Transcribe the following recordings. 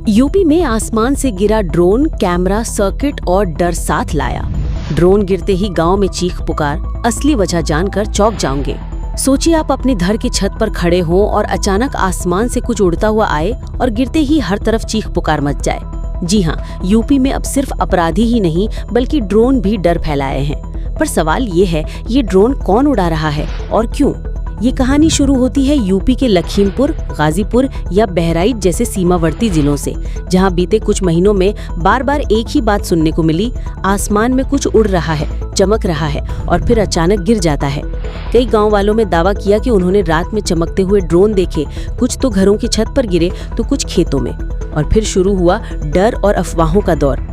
UP में आसमान से गिरा ड्रोन, कैमरा, सर्किट और डर साथ लाया। ड्रोन गिरते ही गांव में चीख पुकार, असली वजह जानकर चौंक जाओगे। सोचिए आप अपने घर की छत पर खड़े हों और अचानक आसमान से कुछ उड़ता हुआ आए और गिरते ही हर तरफ चीख पुकार मच जाए। जी हाँ, यूपी में अब सिर्फ अपराधी ही नहीं बल्कि ड्रोन भी डर फैलाए हैं। पर सवाल ये है, ये ड्रोन कौन उड़ा रहा है और क्यों? ये कहानी शुरू होती है यूपी के लखीमपुर, गाजीपुर या बहराइच जैसे सीमावर्ती जिलों से, जहां बीते कुछ महीनों में बार बार एक ही बात सुनने को मिली। आसमान में कुछ उड़ रहा है, चमक रहा है और फिर अचानक गिर जाता है। कई गांव वालों में दावा किया कि उन्होंने रात में चमकते हुए ड्रोन देखे, कुछ तो घरों की छत पर गिरे तो कुछ खेतों में। और फिर शुरू हुआ डर और अफवाहों का दौर।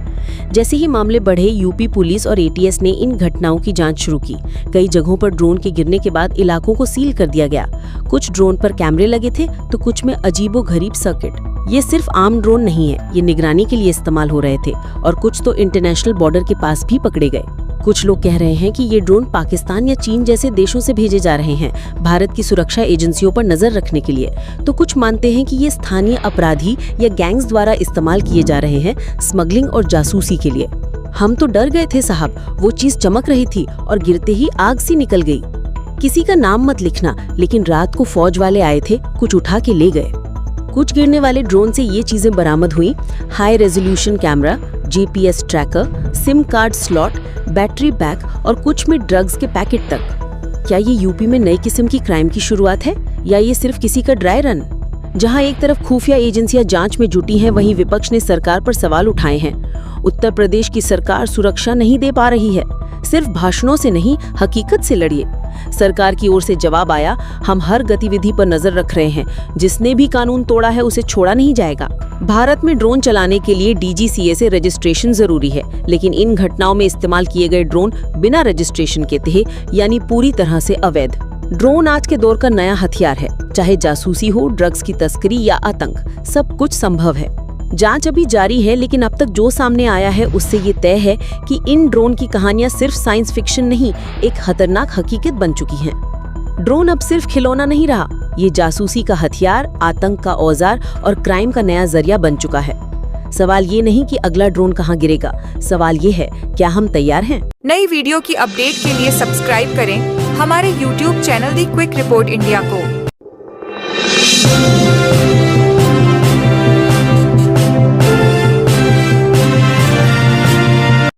जैसे ही मामले बढ़े, यूपी पुलिस और एटीएस ने इन घटनाओं की जांच शुरू की। कई जगहों पर ड्रोन के गिरने के बाद इलाकों को सील कर दिया गया। कुछ ड्रोन पर कैमरे लगे थे तो कुछ में अजीबोगरीब सर्किट। ये सिर्फ आम ड्रोन नहीं है, ये निगरानी के लिए इस्तेमाल हो रहे थे और कुछ तो इंटरनेशनल बॉर्डर के पास भी पकड़े गए। कुछ लोग कह रहे हैं कि ये ड्रोन पाकिस्तान या चीन जैसे देशों से भेजे जा रहे हैं, भारत की सुरक्षा एजेंसियों पर नजर रखने के लिए। तो कुछ मानते हैं कि ये स्थानीय अपराधी या गैंग्स द्वारा इस्तेमाल किए जा रहे हैं, स्मगलिंग और जासूसी के लिए। हम तो डर गए थे साहब, वो चीज चमक रही थी और गिरते ही आग सी निकल गई। किसी का नाम मत लिखना, लेकिन रात को फौज वाले आए थे, कुछ उठा के ले गए। कुछ गिरने वाले ड्रोन से ये चीजें बरामद हुई: high resolution camera, GPS tracker, SIM card slot, battery back और कुछ में ड्रग्स के पैकेट तक। क्या ये यूपी में नई किस्म की क्राइम की शुरुआत है या ये सिर्फ किसी का ड्राई रन? जहां एक तरफ खुफिया एजेंसियां जांच में जुटी हैं, वहीं विपक्ष ने सरकार पर सवाल उठाए हैं। उत्तर प्रदेश की सरकार सुरक्षा नहीं दे पा रही है। सिर्फ भाषणों से नहीं, हकीकत से लड़िए। सरकार की ओर से जवाब आया, हम हर गतिविधि पर नजर रख रहे हैं, जिसने भी कानून तोड़ा है उसे छोड़ा नहीं जाएगा। भारत में ड्रोन चलाने के लिए डीजीसीए से रजिस्ट्रेशन जरूरी है, लेकिन इन घटनाओं में इस्तेमाल किए गए ड्रोन बिना रजिस्ट्रेशन के थे, यानी पूरी तरह से अवैध। ड्रोन आज के दौर का नया हथियार है। चाहे जासूसी हो, ड्रग्स की तस्करी या आतंक, सब कुछ संभव है। जांच अभी जारी है, लेकिन अब तक जो सामने आया है उससे ये तय है कि इन ड्रोन की कहानियां सिर्फ साइंस फिक्शन नहीं, एक खतरनाक हकीकत बन चुकी हैं। ड्रोन अब सिर्फ खिलौना नहीं रहा, ये जासूसी का हथियार, आतंक का औजार और क्राइम का नया जरिया बन चुका है। सवाल ये नहीं कि अगला ड्रोन कहां गिरेगा, सवाल ये है, क्या हम तैयार हैं? नई वीडियो की अपडेट के लिए सब्सक्राइब करें हमारे YouTube चैनल दी क्विक रिपोर्ट इंडिया को।